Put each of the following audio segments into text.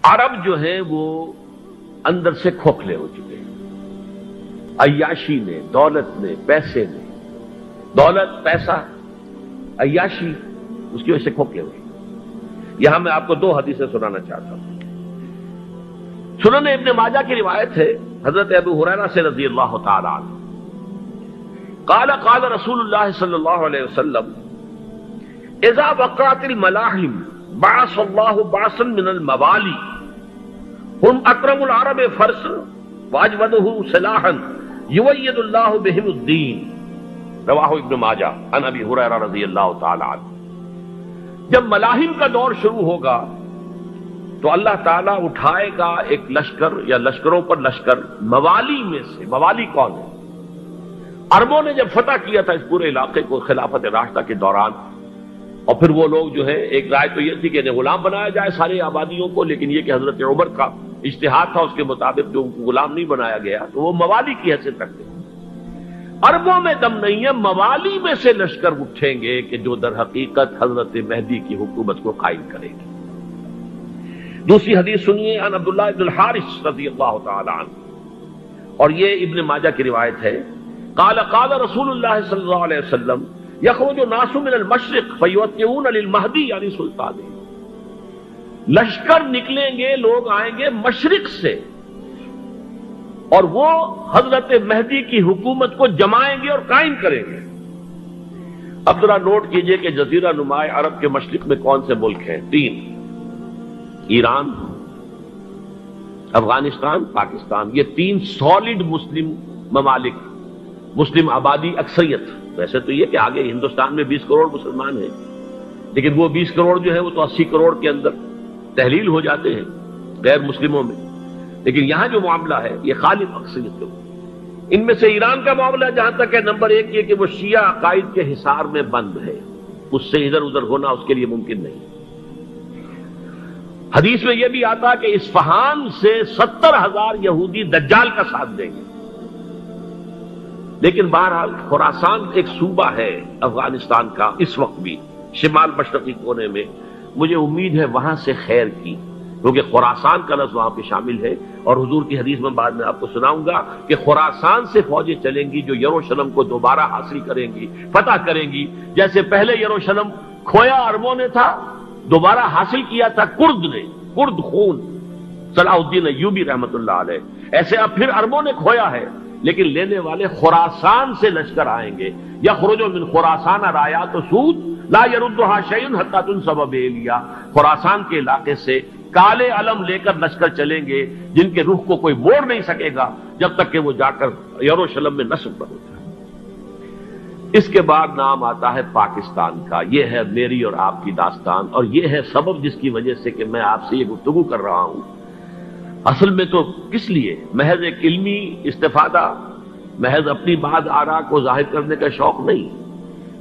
عرب جو ہیں وہ اندر سے کھوکھلے ہو چکے ہیں، عیاشی نے، دولت نے، پیسے نے، دولت، پیسہ، عیاشی، اس کی وجہ سے کھوکھلے ہوئے۔ یہاں میں آپ کو دو حدیثیں سنانا چاہتا ہوں۔ سنن ابن ماجہ کی روایت ہے حضرت ابو ہریرہ سے رضی اللہ تعالی عنہ، قال قال رسول اللہ صلی اللہ علیہ وسلم اذا وقعت الملاحم بعث اللہ بعثا من الموالی ہم اکرم العرب فرسا واجودہ سلاحا یوید اللہ بہم الدین، رواہ ابن ماجہ عن ابی ہریرہ رضی اللہ تعالی عنہ۔ جب ملاحم کا دور شروع ہوگا تو اللہ تعالیٰ اٹھائے گا ایک لشکر یا لشکروں پر لشکر موالی میں سے۔ موالی کون ہے؟ عربوں نے جب فتح کیا تھا اس پورے علاقے کو خلافت راشدہ کے دوران، اور پھر وہ لوگ جو ہے، ایک رائے تو یہ تھی کہ انہیں غلام بنایا جائے ساری آبادیوں کو، لیکن یہ کہ حضرت عمر کا اجتہاد تھا، اس کے مطابق جو غلام نہیں بنایا گیا تو وہ موالی کی حیثیت رکھتے ہیں۔ عربوں میں دم نہیں ہے، موالی میں سے لشکر اٹھیں گے کہ جو در حقیقت حضرت مہدی کی حکومت کو قائم کرے گی۔ دوسری حدیث سنیے عن عبداللہ بن الحارث رضی اللہ تعالی عنہ، اور یہ ابن ماجہ کی روایت ہے، قال قال رسول اللہ صلی اللہ علیہ وسلم یخرج الناس من المشرق فیوطئون للمہدی یعنی سلطان، لشکر نکلیں گے، لوگ آئیں گے مشرق سے اور وہ حضرت مہدی کی حکومت کو جمائیں گے اور قائم کریں گے۔ اب ذرا نوٹ کیجئے کہ جزیرہ نما عرب کے مشرق میں کون سے ملک ہیں؟ تین: ایران، افغانستان، پاکستان۔ یہ تین سالڈ مسلم ممالک، مسلم آبادی اکثریت۔ ویسے تو یہ کہ آگے ہندوستان میں 20 کروڑ مسلمان ہیں، لیکن وہ 20 کروڑ جو ہے وہ تو 80 کروڑ کے اندر تحلیل ہو جاتے ہیں غیر مسلموں میں، لیکن یہاں جو معاملہ ہے یہ خالص اکثریت کے اوپر۔ ان میں سے ایران کا معاملہ جہاں تک ہے، نمبر 1 یہ کہ وہ شیعہ عقائد کے حصار میں بند ہے، اس سے ادھر ادھر ہونا اس کے لیے ممکن نہیں۔ حدیث میں یہ بھی آتا کہ اصفہان سے 70,000 یہودی دجال کا ساتھ دیں گے، لیکن بہرحال خراسان ایک صوبہ ہے افغانستان کا اس وقت بھی شمال مشرقی کونے میں، مجھے امید ہے وہاں سے خیر کی، کیونکہ خراسان کا لفظ وہاں پہ شامل ہے، اور حضور کی حدیث میں بعد میں آپ کو سناؤں گا کہ خراسان سے فوجیں چلیں گی جو یروشلم کو دوبارہ حاصل کریں گی، فتح کریں گی۔ جیسے پہلے یروشلم کھویا عربوں نے تھا، دوبارہ حاصل کیا تھا کرد نے، کرد خون صلاح الدین ایوبی رحمت اللہ علیہ، ایسے اب پھر عربوں نے کھویا ہے، لیکن لینے والے خراسان سے لشکر آئیں گے۔ یخرج من خراسان رایات سود لا یردھا شیء حتی تنصب بإیلیا، خراسان کے علاقے سے کالے علم لے کر لشکر چلیں گے جن کے رخ کو کوئی موڑ نہیں سکے گا جب تک کہ وہ جا کر یروشلم میں نصب نہ ہو جائے۔ اس کے بعد نام آتا ہے پاکستان کا۔ یہ ہے میری اور آپ کی داستان، اور یہ ہے سبب جس کی وجہ سے کہ میں آپ سے یہ گفتگو کر رہا ہوں۔ اصل میں تو کس لیے؟ محض ایک علمی استفادہ، محض اپنی بعض آراء کو ظاہر کرنے کا شوق نہیں،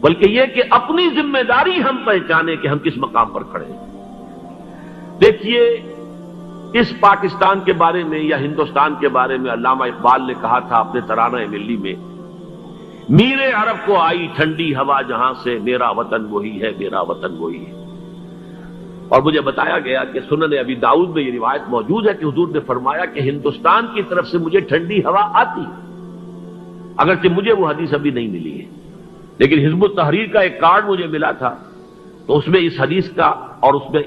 بلکہ یہ کہ اپنی ذمہ داری ہم پہچانیں کہ ہم کس مقام پر کھڑے ہیں۔ دیکھیے، اس پاکستان کے بارے میں یا ہندوستان کے بارے میں علامہ اقبال نے کہا تھا اپنے ترانہ ملی میں، میر عرب کو آئی ٹھنڈی ہوا جہاں سے، میرا وطن وہی ہے، میرا وطن وہی ہے۔ اور مجھے بتایا گیا کہ سنن ابی داؤد میں یہ روایت موجود ہے کہ حضور نے فرمایا کہ ہندوستان کی طرف سے مجھے ٹھنڈی ہوا آتی ہے، اگرچہ مجھے وہ حدیث ابھی نہیں ملی ہے، لیکن حزب التحریر کا ایک کارڈ مجھے ملا تھا، تو اس میں اس حدیث کا اور اس میں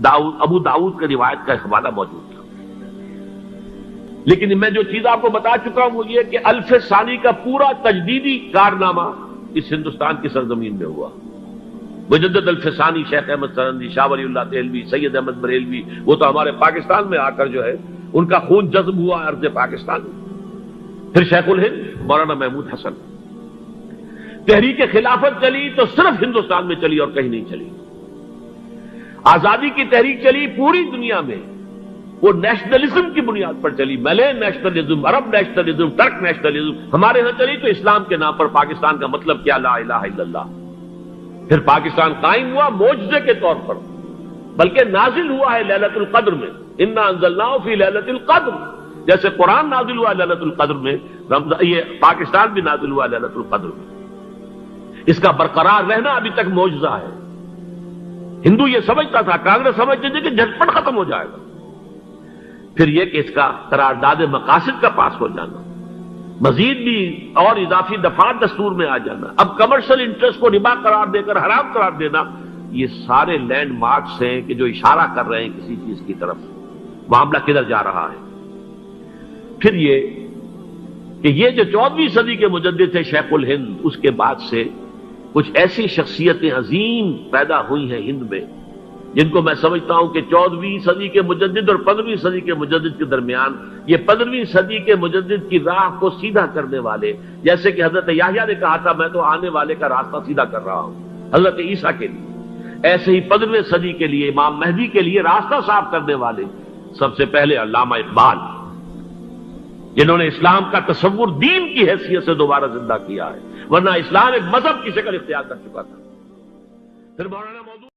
ابو داؤد کا روایت کا حوالہ موجود تھا۔ لیکن میں جو چیز آپ کو بتا چکا ہوں وہ یہ کہ الف ثانی کا پورا تجدیدی کارنامہ اس ہندوستان کی سرزمین میں ہوا۔ مجدد الف ثانی شیخ احمد سرندی، شاہ ولی اللہ دہلوی، سید احمد بریلوی، وہ تو ہمارے پاکستان میں آ کر جو ہے ان کا خون جذب ہوا ارض پاکستان میں۔ پھر شیخ الہند مولانا محمود حسن۔ تحریک خلافت چلی تو صرف ہندوستان میں چلی اور کہیں نہیں چلی۔ آزادی کی تحریک چلی پوری دنیا میں، وہ نیشنلزم کی بنیاد پر چلی، ملے نیشنلزم، عرب نیشنلزم، ٹرک نیشنلزم۔ ہمارے ہاں چلی تو اسلام کے نام پر پاکستان کا مطلب کیا؟ لا الہ الا اللہ۔ پھر پاکستان قائم ہوا معجزے کے طور پر، بلکہ نازل ہوا ہے لیلۃ القدر میں، انا انزلناہ فی لیلۃ القدر، جیسے قرآن نازل ہوا لیلۃ القدر میں، یہ پاکستان بھی نازل ہوا لیلۃ القدر میں۔ اس کا برقرار رہنا ابھی تک معجزہ ہے۔ ہندو یہ سمجھتا تھا، کانگریس سمجھتی تھی کہ جھٹپٹ ختم ہو جائے گا۔ پھر یہ کہ اس کا قرارداد مقاصد کا پاس ہو جانا، مزید بھی اور اضافی دفعات دستور میں آ جانا، اب کمرشل انٹرسٹ کو ربا قرار دے کر حرام قرار دینا، یہ سارے لینڈ مارکس ہیں کہ جو اشارہ کر رہے ہیں کسی چیز کی طرف، معاملہ کدھر جا رہا ہے۔ پھر یہ کہ یہ جو 14ویں صدی کے مجدد تھے شیخ الہند، اس کے بعد سے کچھ ایسی شخصیتیں عظیم پیدا ہوئی ہیں ہند میں، جن کو میں سمجھتا ہوں کہ 14ویں صدی کے مجدد اور 15ویں صدی کے مجدد کے درمیان یہ 15ویں صدی کے مجدد کی راہ کو سیدھا کرنے والے، جیسے کہ حضرت یحییٰ نے کہا تھا میں تو آنے والے کا راستہ سیدھا کر رہا ہوں حضرت عیسیٰ کے لیے، ایسے ہی 15ویں صدی کے لیے امام مہدی کے لیے راستہ صاف کرنے والے سب سے پہلے علامہ اقبال، جنہوں نے اسلام کا تصور دین کی حیثیت سے دوبارہ زندہ کیا ہے، ورنہ اسلام ایک مذہب کی شکل اختیار کر چکا تھا۔ پھر مولانا